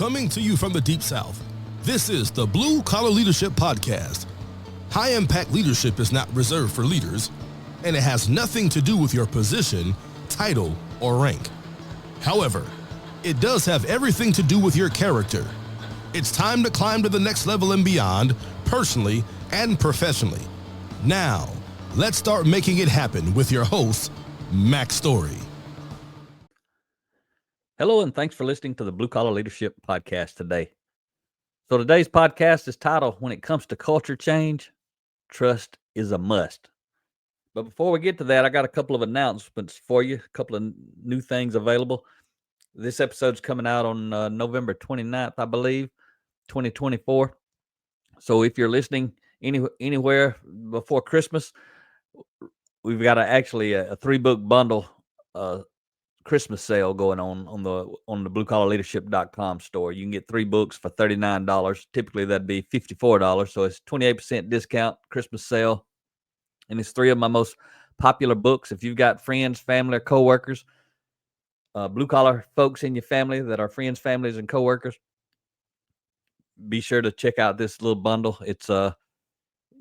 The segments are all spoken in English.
Coming to you from the Deep South, this is the Blue Collar Leadership Podcast. High-impact leadership is not reserved for leaders, and it has nothing to do with your position, title, or rank. However, it does have everything to do with your character. It's time to climb to the next level and beyond, personally and professionally. Now, let's start making it happen with your host, Mack Story. Hello, and thanks for listening to the Blue Collar Leadership Podcast today. So today's podcast is titled, When It Comes to Culture Change, Trust is a Must. But before we get to that, I got a couple of announcements for you, a couple of new things available. This episode's coming out on November 29th, I believe, 2024. So if you're listening anywhere before Christmas, we've got a 3-book bundle Christmas sale going on the bluecollarleadership.com store. You can get 3 books for $39. Typically that'd be $54. So it's 28% discount Christmas sale. And it's 3 of my most popular books. If you've got friends, family, or coworkers, blue collar folks in your family that are friends, families, and coworkers, be sure to check out this little bundle. It's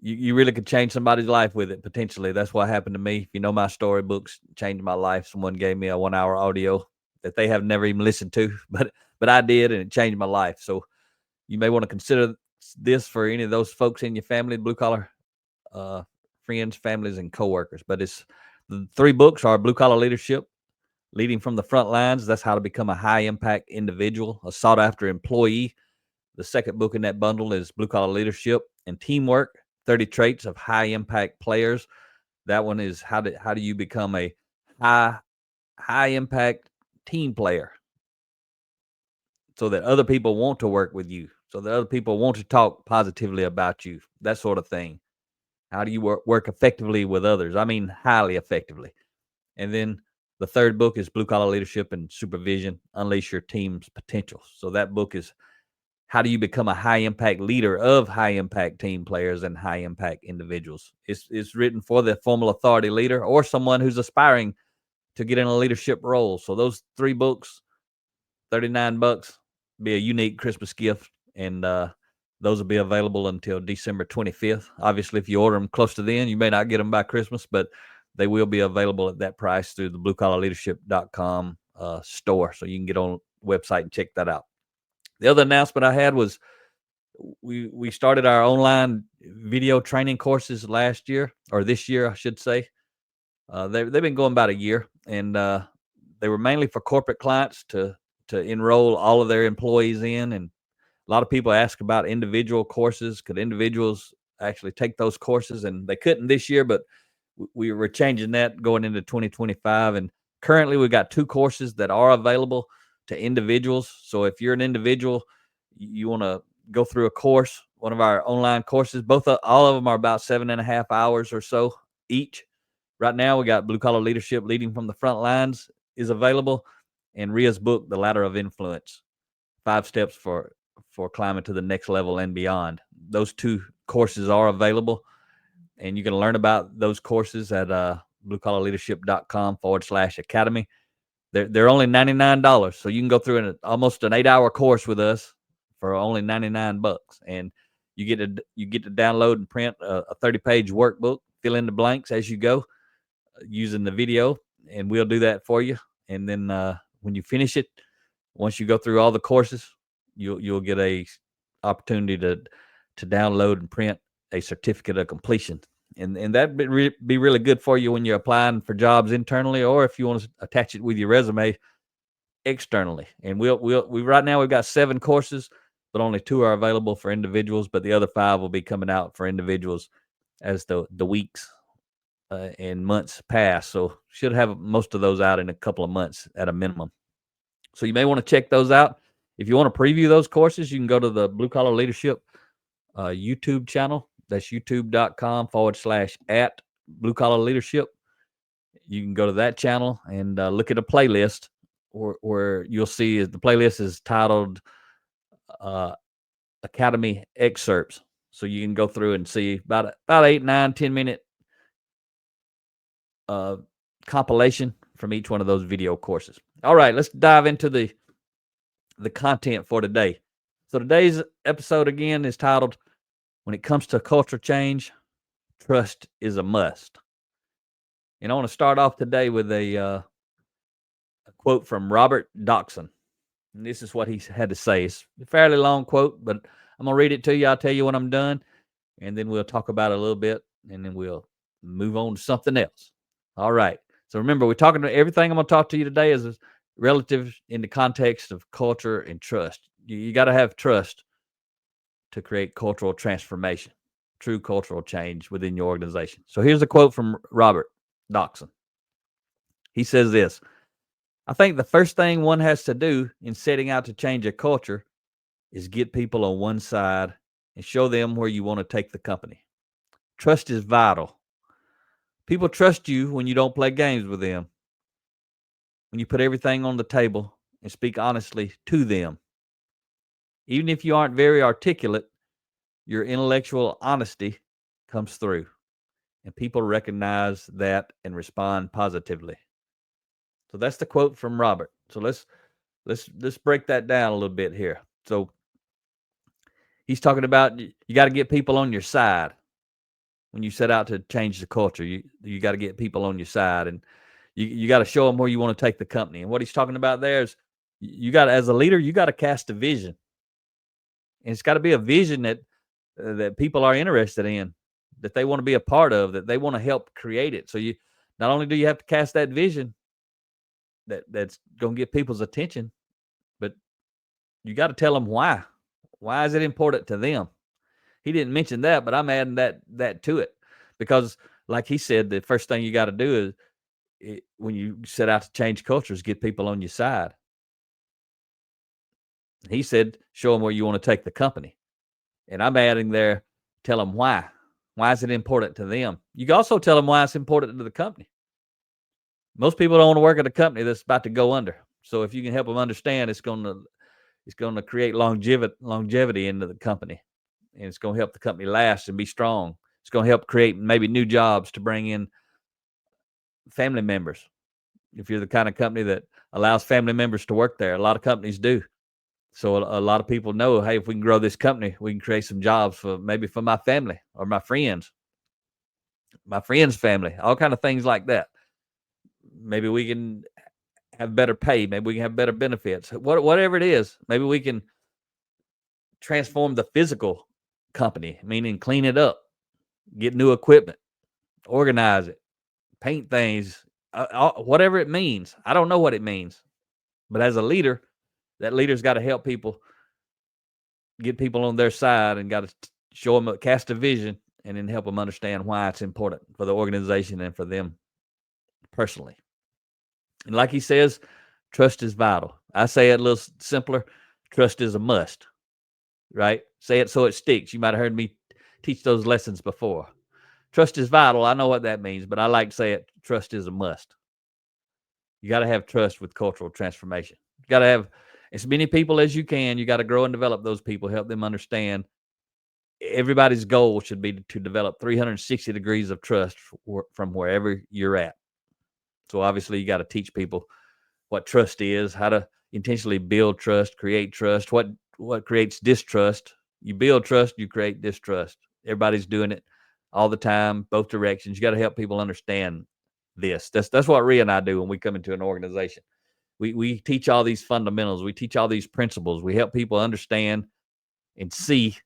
you really could change somebody's life with it, potentially. That's what happened to me. If you know my story, books changed my life. Someone gave me a 1-hour audio that they have never even listened to, but I did, and it changed my life. So you may want to consider this for any of those folks in your family, blue collar friends, families, and coworkers. But it's the 3 books are Blue Collar Leadership, Leading from the Front Lines. That's how to become a high impact individual, a sought after employee. The second book in that bundle is Blue Collar Leadership and Teamwork, 30 Traits of High Impact Players. That one is how do you become a high impact team player so that other people want to work with you, so that other people want to talk positively about you, that sort of thing. How do you work effectively with others? I mean, highly effectively. And then the third book is Blue Collar Leadership and Supervision, Unleash Your Team's Potential. So that book is how do you become a high-impact leader of high-impact team players and high-impact individuals? It's written for the formal authority leader or someone who's aspiring to get in a leadership role. So those 3 books, $39, be a unique Christmas gift, and those will be available until December 25th. Obviously, if you order them close to then, you may not get them by Christmas, but they will be available at that price through the bluecollarleadership.com store. So you can get on the website and check that out. The other announcement I had was we started our online video training courses last year, or this year, I should say. They've been going about a year, and they were mainly for corporate clients to enroll all of their employees in. And a lot of people ask about individual courses. Could individuals actually take those courses? And they couldn't this year, but we were changing that going into 2025. And currently we've got 2 courses that are available to individuals. So if you're an individual, you want to go through a course, one of our online courses, all of them are about 7.5 hours or so each. Right now we got Blue Collar Leadership, Leading from the Front Lines is available, and Ria's book, The Ladder of Influence, 5 steps for climbing to the next level and beyond. Those 2 courses are available, and you can learn about those courses at bluecollarleadership.com/academy. They're only $99, so you can go through almost an 8-hour course with us for only $99, and you get to download and print a 30-page workbook, fill in the blanks as you go using the video, and we'll do that for you. And then when you finish it, once you go through all the courses, you'll get a opportunity to download and print a certificate of completion. And that'd be really good for you when you're applying for jobs internally, or if you want to attach it with your resume externally. And we right now we've got 7 courses, but only 2 are available for individuals. But the other 5 will be coming out for individuals as the weeks and months pass. So should have most of those out in a couple of months at a minimum. So you may want to check those out. If you want to preview those courses, you can go to the Blue Collar Leadership YouTube channel. That's youtube.com/@Blue Collar Leadership. You can go to that channel and look at a playlist where you'll see the playlist is titled Academy Excerpts. So you can go through and see about 8, 9, 10 minute compilation from each one of those video courses. All right, let's dive into the the content for today. So today's episode again is titled, When It Comes to Culture Change, Trust is a Must. And I want to start off today with a quote from Robert Dockson. And this is what he had to say. It's a fairly long quote, but I'm going to read it to you. I'll tell you when I'm done, and then we'll talk about it a little bit, and then we'll move on to something else. All right. So remember, we're talking to everything I'm going to talk to you today is relative in the context of culture and trust. You got to have trust to create cultural transformation, true cultural change within your organization. So here's a quote from Robert Dockson. He says this: I think the first thing one has to do in setting out to change a culture is get people on one side and show them where you want to take the company. Trust is vital. People trust you when you don't play games with them, when you put everything on the table and speak honestly to them. Even if you aren't very articulate, your intellectual honesty comes through, and people recognize that and respond positively. So that's the quote from Robert. So let's break that down a little bit here. So he's talking about you got to get people on your side when you set out to change the culture. You got to get people on your side, and you got to show them where you want to take the company. And what he's talking about there is you got to, as a leader, you got to cast a vision, and it's got to be a vision that people are interested in, that they want to be a part of, that they want to help create it. So you not only do you have to cast that vision that's going to get people's attention, but you got to tell them why. Why is it important to them? He didn't mention that, but I'm adding that to it, because like he said, the first thing you got to do is when you set out to change cultures, get people on your side. He said, show them where you want to take the company. And I'm adding there, tell them why. Why is it important to them? You can also tell them why it's important to the company. Most people don't want to work at a company that's about to go under. So if you can help them understand, it's going to create longevity into the company, and it's going to help the company last and be strong. It's going to help create maybe new jobs to bring in family members. If you're the kind of company that allows family members to work there, a lot of companies do. So a lot of people know, hey, if we can grow this company, we can create some jobs for my family or my friends' family, all kind of things like that. Maybe we can have better pay. Maybe we can have better benefits. Whatever it is, maybe we can transform the physical company, meaning clean it up, get new equipment, organize it, paint things, whatever it means. I don't know what it means, but as a leader, that leader's got to help people, get people on their side, and got to show them, cast a vision, and then help them understand why it's important for the organization and for them personally. And like he says, trust is vital. I say it a little simpler. Trust is a must, right? Say it so it sticks. You might have heard me teach those lessons before. Trust is vital. I know what that means, but I like to say it. Trust is a must. You got to have trust with cultural transformation. You got to have as many people as you can. You got to grow and develop those people, help them understand. Everybody's goal should be to develop 360 degrees of trust from wherever you're at. So obviously you got to teach people what trust is, how to intentionally build trust, create trust, what creates distrust. You build trust, you create distrust. Everybody's doing it all the time, both directions. You got to help people understand this. That's what Rhea and I do when we come into an organization. We teach all these fundamentals. We teach all these principles. We help people understand and see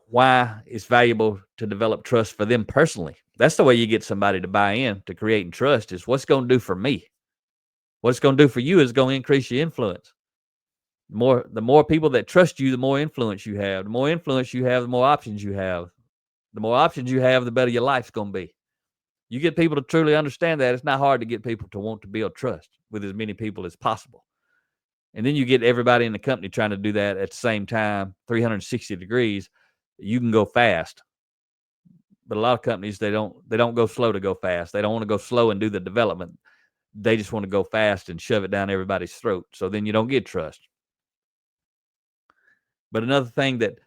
why it's valuable to develop trust for them personally. That's the way you get somebody to buy in to creating trust, is what's going to do for me. What it's going to do for you is going to increase your influence. The more people that trust you, the more influence you have. The more influence you have, the more options you have. The more options you have, the better your life's going to be. You get people to truly understand that. It's not hard to get people to want to build trust with as many people as possible. And then you get everybody in the company trying to do that at the same time, 360 degrees. You can go fast. But a lot of companies, they don't go slow to go fast. They don't want to go slow and do the development. They just want to go fast and shove it down everybody's throat. So then you don't get trust. But another thing that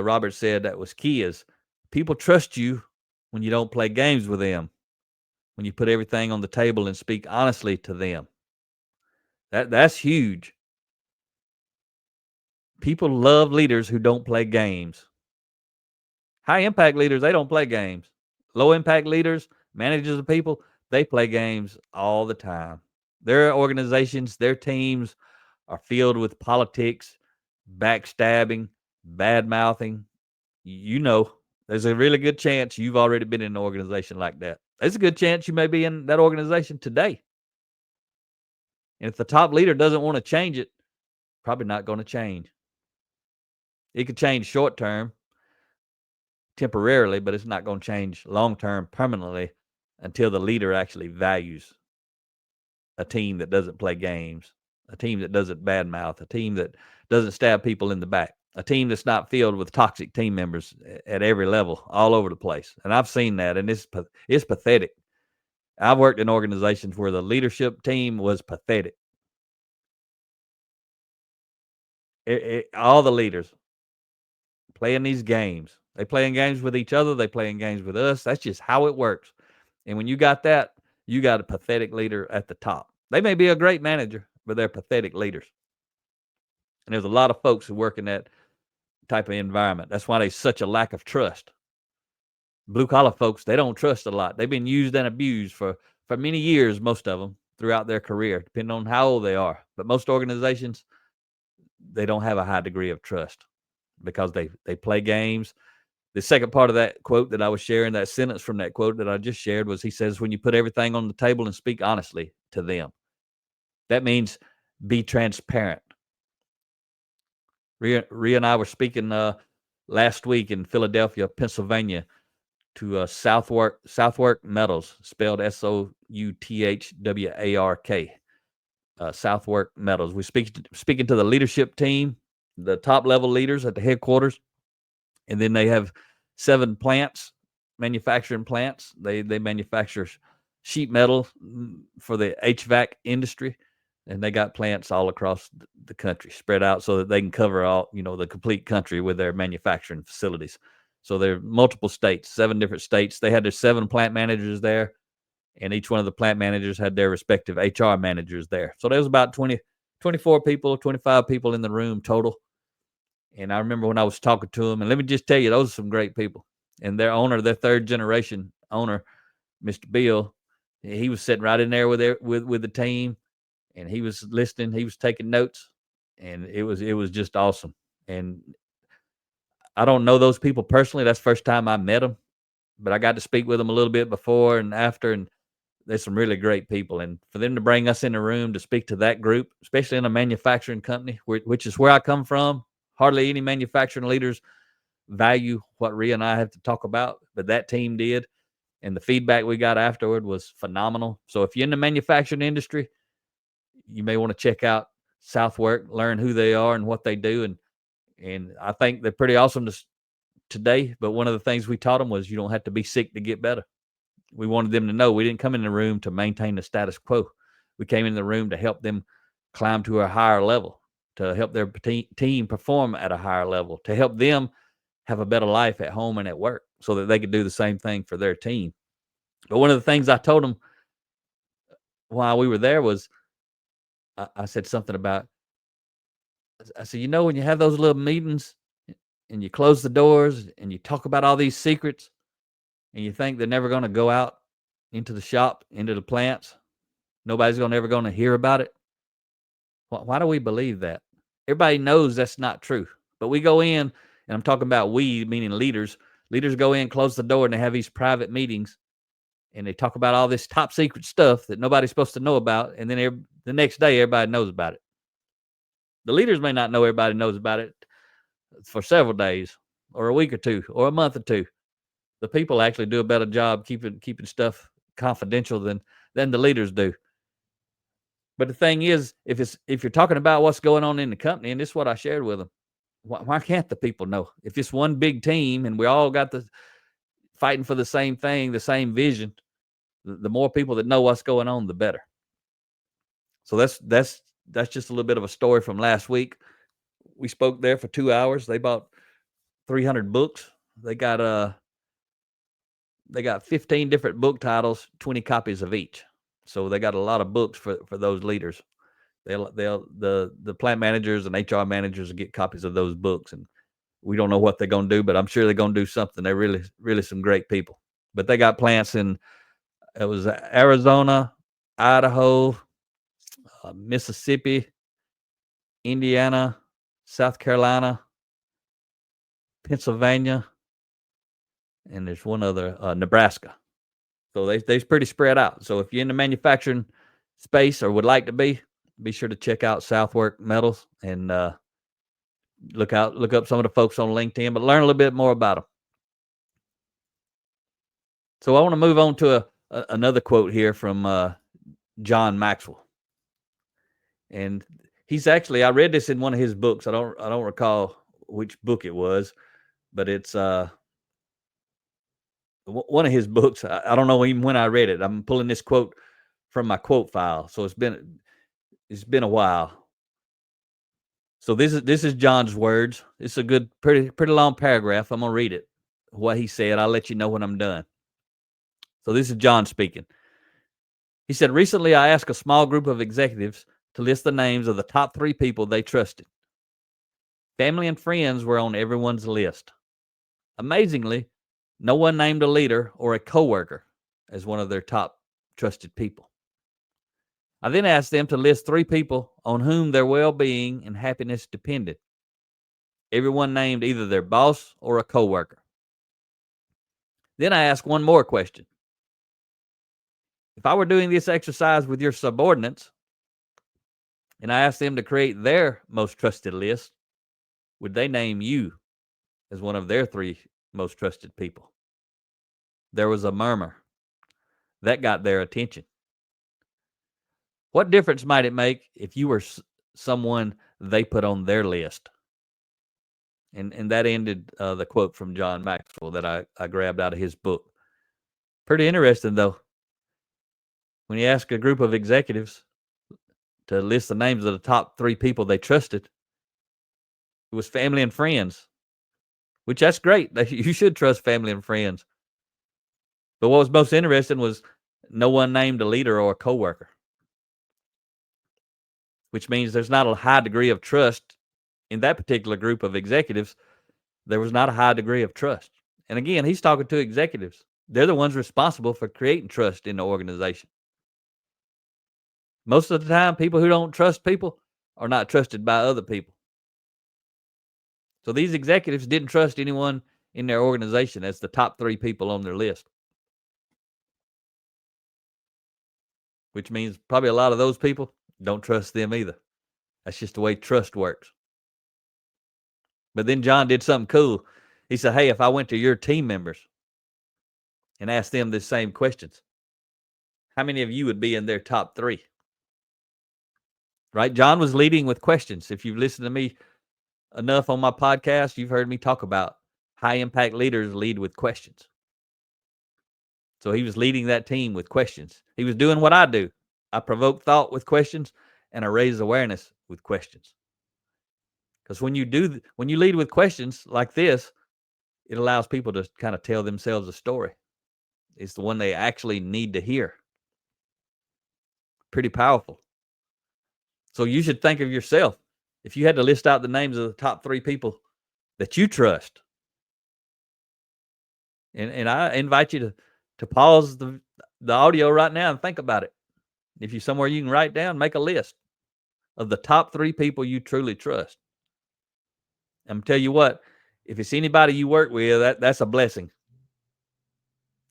Robert said that was key is people trust you when you don't play games with them, when you put everything on the table and speak honestly to them. That's huge. People love leaders who don't play games. High impact leaders, they don't play games. Low impact leaders, managers of people, they play games all the time. Their organizations, their teams are filled with politics, backstabbing, bad mouthing. You know, there's a really good chance you've already been in an organization like that. There's a good chance you may be in that organization today. And if the top leader doesn't want to change it, probably not going to change. It could change short term, temporarily, but it's not going to change long term permanently until the leader actually values a team that doesn't play games, a team that doesn't badmouth, a team that doesn't stab people in the back, a team that's not filled with toxic team members at every level, all over the place. And I've seen that, and it's pathetic. I've worked in organizations where the leadership team was pathetic. All the leaders playing these games. They playing games with each other. They playing games with us. That's just how it works. And when you got that, you got a pathetic leader at the top. They may be a great manager, but they're pathetic leaders. And there's a lot of folks who work in that type of environment. That's why there's such a lack of trust. Blue collar folks, they don't trust a lot. They've been used and abused for many years, most of them, throughout their career, depending on how old they are. But most organizations, they don't have a high degree of trust because they play games. The second part of that quote that I was sharing, that sentence from that quote that I just shared, was he says, when you put everything on the table and speak honestly to them, that means be transparent. Rhea and I were speaking last week in Philadelphia, Pennsylvania, to Southwark Metals, spelled Southwark, Southwark Metals. We speaking to the leadership team, the top level leaders at the headquarters, and then they have 7 plants, manufacturing plants. They manufacture sheet metal for the HVAC industry, and they got plants all across the country, spread out so that they can cover all, the complete country with their manufacturing facilities. So there are multiple states, 7 different states. They had their 7 plant managers there, and each one of the plant managers had their respective HR managers there. So there was about 24 people, 25 people in the room total. And I remember when I was talking to them, and let me just tell you, those are some great people. And their owner, their 3rd generation owner, Mr. Bill, he was sitting right in there with the team, and he was listening. He was taking notes, and it was just awesome. And I don't know those people personally. That's the first time I met them, but I got to speak with them a little bit before and after, and there's some really great people. And for them to bring us in the room to speak to that group, especially in a manufacturing company, which is where I come from, hardly any manufacturing leaders value what Rhea and I have to talk about, but that team did. And the feedback we got afterward was phenomenal. So if you're in the manufacturing industry, you may want to check out Southwark, learn who they are and what they do. And I think they're pretty awesome today. But one of the things we taught them was you don't have to be sick to get better. We wanted them to know we didn't come in the room to maintain the status quo. We came in the room to help them climb to a higher level, to help their team perform at a higher level, to help them have a better life at home and at work so that they could do the same thing for their team. But one of the things I told them while we were there was, I said something about, I said, when you have those little meetings and you close the doors and you talk about all these secrets and you think they're never going to go out into the shop, into the plants, nobody's ever going to hear about it. Why do we believe that? Everybody knows that's not true. But we go in, and I'm talking about we, meaning leaders. Leaders go in, close the door, and they have these private meetings, and they talk about all this top secret stuff that nobody's supposed to know about, and then the next day, everybody knows about it. The leaders may not know everybody knows about it for several days, or a week or two, or a month or two. The people actually do a better job keeping stuff confidential than the leaders do. But the thing is, if you're talking about what's going on in the company, and this is what I shared with them, why can't the people know? If it's one big team and we all got fighting for the same thing, the same vision, the more people that know what's going on, the better. So that's just a little bit of a story from last week. We spoke there for 2 hours. They bought 300 books. They got 15 different book titles, 20 copies of each. So they got a lot of books for those leaders. The plant managers and HR managers will get copies of those books, and we don't know what they're going to do, but I'm sure they're going to do something. They're really some great people. But they got plants in it was Arizona, Idaho, Mississippi, Indiana, South Carolina, Pennsylvania, and there's one other, Nebraska. So they're pretty spread out. So if you're in the manufacturing space or would like to be sure to check out Southwork Metals and look up some of the folks on LinkedIn, but learn a little bit more about them. So I want to move on to another quote here from John Maxwell. And he's actually, I read this in one of his books. I don't recall which book it was, but it's one of his books. I don't know even when I read it. I'm pulling this quote from my quote file, so it's been a while. So this is John's words. It's a good, pretty long paragraph. I'm gonna read it. What he said. I'll let you know when I'm done. So this is John speaking. He said, recently I asked a small group of executives to list the names of the top 3 people they trusted. Family and friends were on everyone's list. Amazingly, no one named a leader or a coworker as one of their top trusted people. I then asked them to list 3 people on whom their well-being and happiness depended. Everyone named either their boss or a coworker. Then I asked one more question. If I were doing this exercise with your subordinates, and I asked them to create their most trusted list, would they name you as one of their 3 most trusted people? There was a murmur. That got their attention. What difference might it make if you were someone they put on their list? And that ended the quote from John Maxwell that I grabbed out of his book. Pretty interesting, though. When you ask a group of executives to list the names of the top 3 people they trusted, it was family and friends, which that's great. You should trust family and friends. But what was most interesting was no one named a leader or a coworker, which means there's not a high degree of trust in that particular group of executives. There was not a high degree of trust. And again, he's talking to executives. They're the ones responsible for creating trust in the organization. Most of the time, people who don't trust people are not trusted by other people. So these executives didn't trust anyone in their organization as the top 3 people on their list, which means probably a lot of those people don't trust them either. That's just the way trust works. But then John did something cool. He said, hey, if I went to your team members and asked them the same questions, how many of you would be in their top 3? Right? John was leading with questions. If you've listened to me enough on my podcast, you've heard me talk about high impact leaders lead with questions. So he was leading that team with questions. He was doing what I do. I provoke thought with questions and I raise awareness with questions. Because when you lead with questions like this, it allows people to kind of tell themselves a story. It's the one they actually need to hear. Pretty powerful. So you should think of yourself. If you had to list out the names of the top 3 people that you trust, and I invite you to pause the audio right now and think about it. If you're somewhere you can write down, make a list of the top 3 people you truly trust. I'm going to tell you what, if it's anybody you work with, that's a blessing.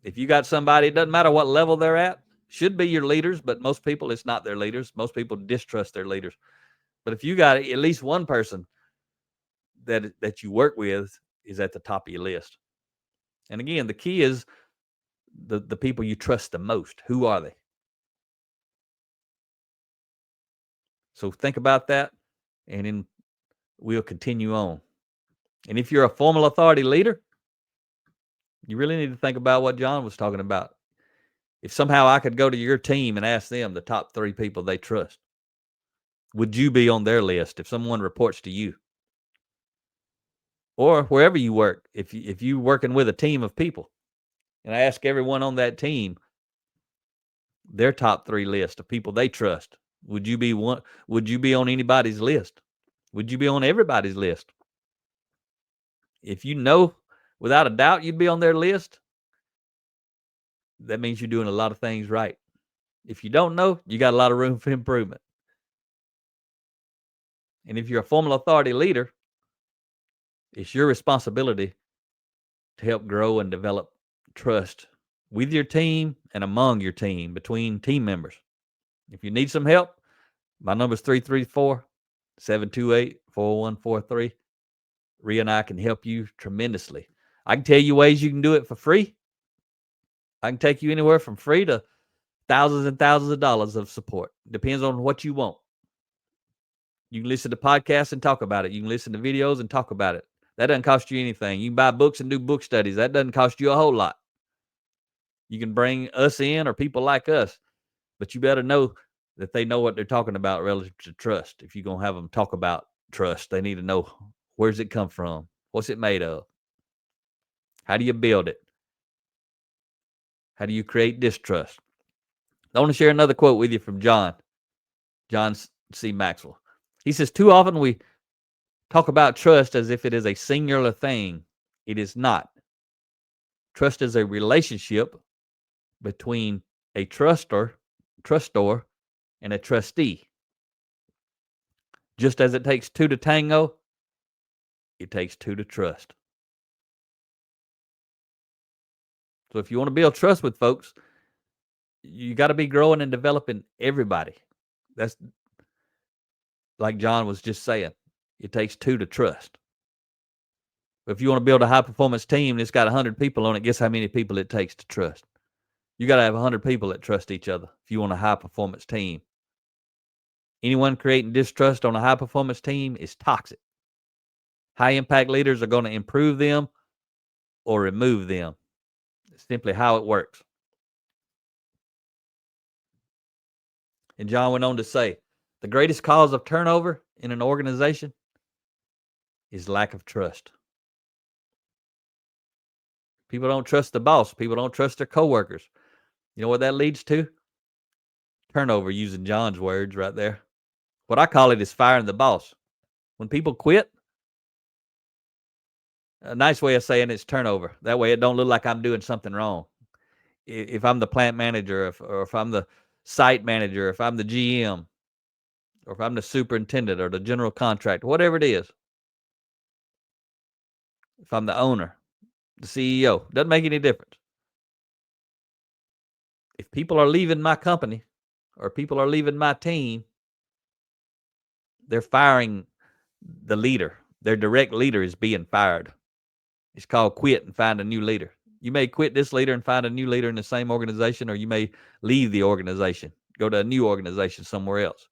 If you got somebody, it doesn't matter what level they're at, should be your leaders, but most people, it's not their leaders. Most people distrust their leaders. But if you got at least one person that you work with is at the top of your list. And again, the key is the people you trust the most. Who are they? So think about that, and then we'll continue on. And if you're a formal authority leader, you really need to think about what John was talking about. If somehow I could go to your team and ask them the top 3 people they trust, would you be on their list if someone reports to you? Or wherever you work, if you're working with a team of people, and I ask everyone on that team their top 3 list of people they trust, Would you be on anybody's list? Would you be on everybody's list? If you know without a doubt you'd be on their list, that means you're doing a lot of things right. If you don't know, you got a lot of room for improvement. And if you're a formal authority leader, it's your responsibility to help grow and develop trust with your team and among your team, between team members. If you need some help, my number is 334-728-4143. Rhea and I can help you tremendously. I can tell you ways you can do it for free. I can take you anywhere from free to thousands and thousands of dollars of support. Depends on what you want. You can listen to podcasts and talk about it. You can listen to videos and talk about it. That doesn't cost you anything. You can buy books and do book studies. That doesn't cost you a whole lot. You can bring us in or people like us, but you better know that they know what they're talking about relative to trust. If you're going to have them talk about trust, they need to know, where's it come from? What's it made of? How do you build it? How do you create distrust? I want to share another quote with you from John C. Maxwell. He says, too often we talk about trust as if it is a singular thing. It is not. Trust is a relationship between a trustor, and a trustee. Just as it takes two to tango, it takes two to trust. So if you want to build trust with folks, you got to be growing and developing everybody. That's like John was just saying. It takes two to trust. If you want to build a high-performance team that's got 100 people on it, guess how many people it takes to trust? You got to have 100 people that trust each other if you want a high-performance team. Anyone creating distrust on a high-performance team is toxic. High-impact leaders are going to improve them or remove them. It's simply how it works. And John went on to say, the greatest cause of turnover in an organization is lack of trust. People don't trust the boss. People don't trust their coworkers. You know what that leads to? Turnover, using John's words right there. What I call it is firing the boss. When people quit, a nice way of saying it's turnover. That way it don't look like I'm doing something wrong. If I'm the plant manager, or if I'm the site manager, if I'm the GM, or if I'm the superintendent or the general contractor, whatever it is. If I'm the owner, the CEO, doesn't make any difference. If people are leaving my company or people are leaving my team, they're firing the leader. Their direct leader is being fired. It's called quit and find a new leader. You may quit this leader and find a new leader in the same organization, or you may leave the organization, go to a new organization somewhere else.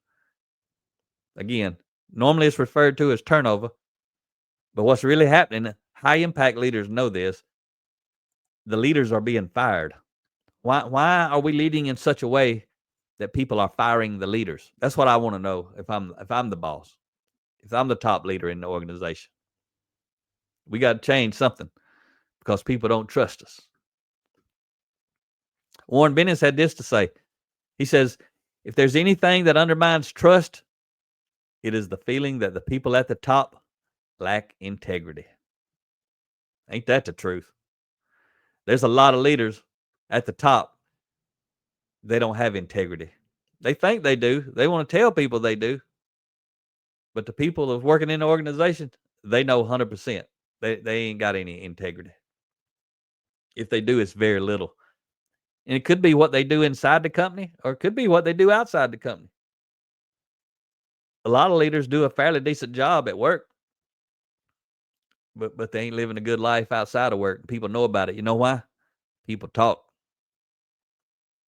Again, normally it's referred to as turnover, but what's really happening, high impact leaders know this, the leaders are being fired. Why are we leading in such a way that people are firing the leaders? That's what I want to know if I'm the boss, if I'm the top leader in the organization. We got to change something because people don't trust us. Warren Bennis had this to say. He says, if there's anything that undermines trust, it is the feeling that the people at the top lack integrity. Ain't that the truth? There's a lot of leaders at the top. They don't have integrity. They think they do. They want to tell people they do. But the people that's working in the organization, they know 100%. They ain't got any integrity. If they do, it's very little. And it could be what they do inside the company, or it could be what they do outside the company. A lot of leaders do a fairly decent job at work, but they ain't living a good life outside of work. People know about it. You know why? People talk.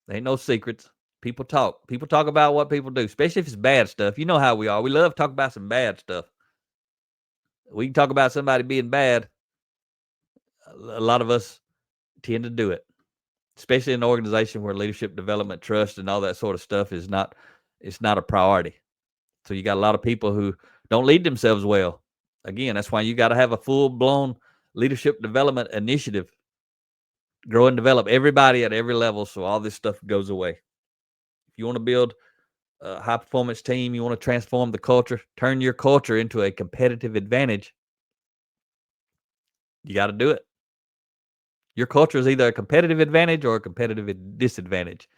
There ain't no secrets. People talk. People talk about what people do, especially if it's bad stuff. You know how we are. We love to talk about some bad stuff. We can talk about somebody being bad. A lot of us tend to do it, especially in an organization where leadership development, trust, and all that sort of stuff is not a priority. So you got a lot of people who don't lead themselves well. Again, that's why you got to have a full-blown leadership development initiative. Grow and develop everybody at every level so all this stuff goes away. If you want to build a high performance team, you want to transform the culture, turn your culture into a competitive advantage, you got to do it. Your culture is either a competitive advantage or a competitive disadvantage.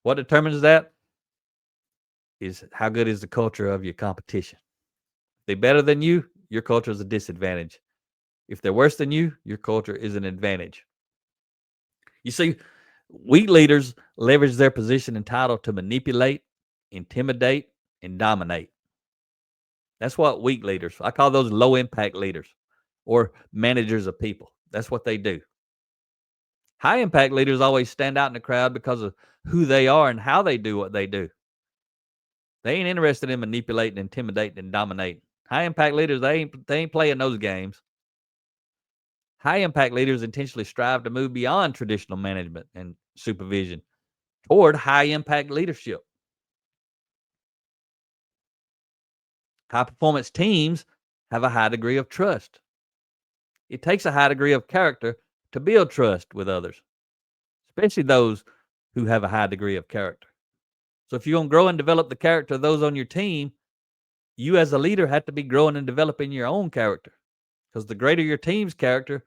What determines that is how good is the culture of your competition. If they're better than you, your culture is a disadvantage. If they're worse than you, your culture is an advantage. You see, weak leaders leverage their position and title to manipulate, intimidate, and dominate. That's what weak leaders, I call those low impact leaders or managers of people. That's what they do. High impact leaders always stand out in the crowd because of who they are and how they do what they do. They ain't interested in manipulating, intimidating, and dominating. High impact leaders, they ain't playing those games. High impact leaders intentionally strive to move beyond traditional management and supervision toward high impact leadership. High performance teams have a high degree of trust. It takes a high degree of character to build trust with others, especially those who have a high degree of character. So if you're going to grow and develop the character of those on your team, you as a leader have to be growing and developing your own character, because the greater your team's character,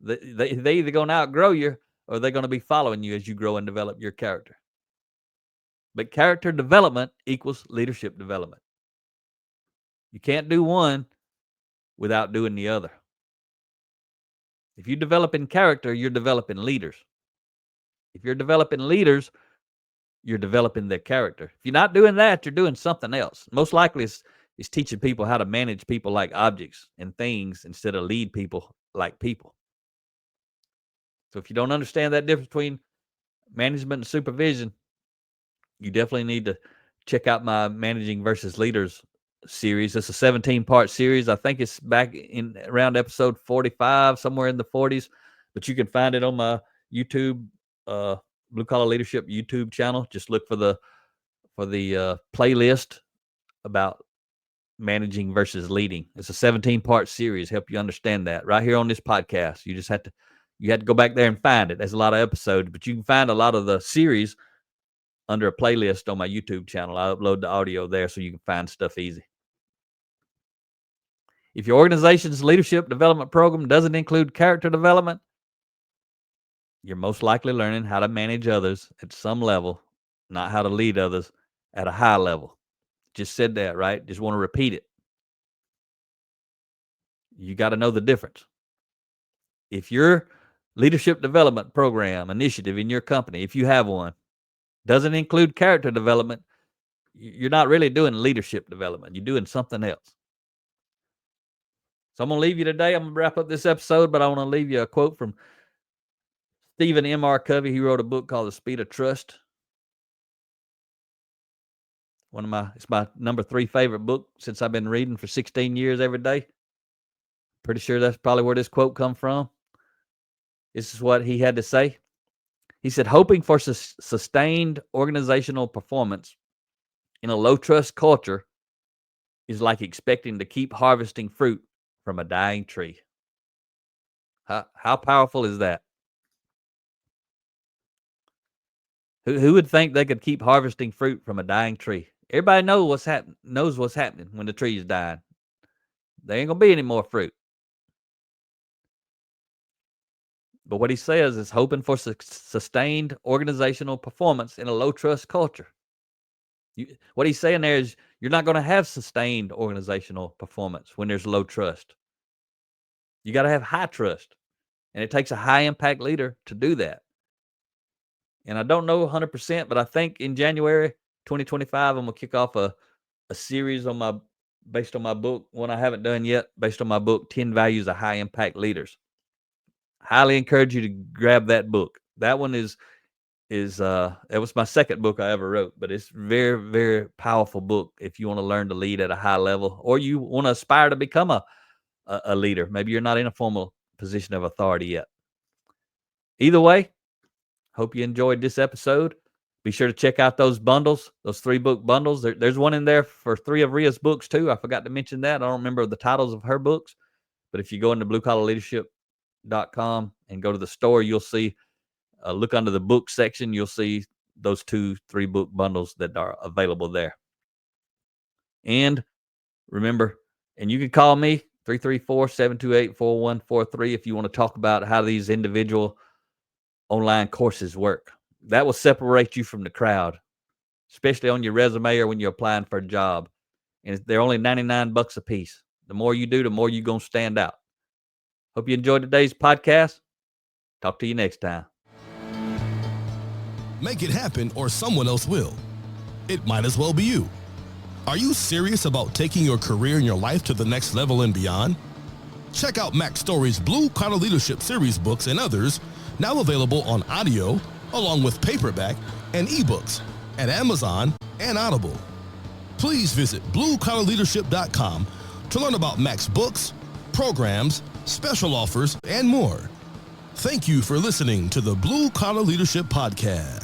they either going to outgrow you or they're going to be following you as you grow and develop your character. But character development equals leadership development. You can't do one without doing the other. If you develop in character, you're developing leaders. If you're developing leaders, you're developing their character. If you're not doing that, you're doing something else. Most likely it's teaching people how to manage people like objects and things instead of lead people like people. So if you don't understand that difference between management and supervision, you definitely need to check out my Managing versus Leaders series. It's a 17-part series. I think it's back in around episode 45, somewhere in the 40s, but you can find it on my YouTube, Blue Collar Leadership YouTube channel. Just look for the playlist about managing versus leading. It's a 17-part series. Help you understand that right here on this podcast. You had to go back there and find it. There's a lot of episodes, but you can find a lot of the series under a playlist on my YouTube channel. I upload the audio there so you can find stuff easy. If your organization's leadership development program doesn't include character development, you're most likely learning how to manage others at some level, not how to lead others at a high level. Just said that, right? Just want to repeat it. You got to know the difference. If your leadership development program initiative in your company, if you have one, doesn't include character development, you're not really doing leadership development. You're doing something else. So I'm going to leave you today. I'm going to wrap up this episode, but I want to leave you a quote from Stephen M.R. Covey. He wrote a book called The Speed of Trust. It's my number 3 favorite book since I've been reading for 16 years every day. Pretty sure that's probably where this quote come from. This is what he had to say. He said, hoping for sustained organizational performance in a low trust culture is like expecting to keep harvesting fruit from a dying tree. How powerful is that? Who would think they could keep harvesting fruit from a dying tree? Everybody knows what's happening when the tree is dying. There ain't gonna be any more fruit. But what he says is hoping for sustained organizational performance in a low trust culture. What he's saying there is you're not going to have sustained organizational performance when there's low trust. You got to have high trust, and it takes a high impact leader to do that. And I don't know 100%, but I think in January 2025, I'm going to kick off a series based on my book, one I haven't done yet, based on my book, 10 Values of High Impact Leaders. Highly encourage you to grab that book. That one it was my second book I ever wrote, but it's very, very powerful book if you want to learn to lead at a high level, or you want to aspire to become a leader. Maybe you're not in a formal position of authority yet. Either way, hope you enjoyed this episode. Be sure to check out those bundles, those 3-book bundles. There's one in there for 3 of Ria's books too. I forgot to mention that. I don't remember the titles of her books, but if you go into bluecollarleadership.com and go to the store, you'll see, look under the book section, you'll see those 2 3-book bundles that are available there. And remember, and you can call me 334-728-4143 if you want to talk about how these individual online courses work. That will separate you from the crowd, especially on your resume or when you're applying for a job. And they're only $99 a piece. The more you do, the more you're going to stand out. Hope you enjoyed today's podcast. Talk to you next time. Make it happen or someone else will. It might as well be you. Are you serious about taking your career and your life to the next level and beyond? Check out Mack Story's Blue Collar Leadership series books and others, now available on audio, along with paperback and ebooks at Amazon and Audible. Please visit bluecollarleadership.com to learn about Mack's books, programs, special offers, and more. Thank you for listening to the Blue Collar Leadership Podcast.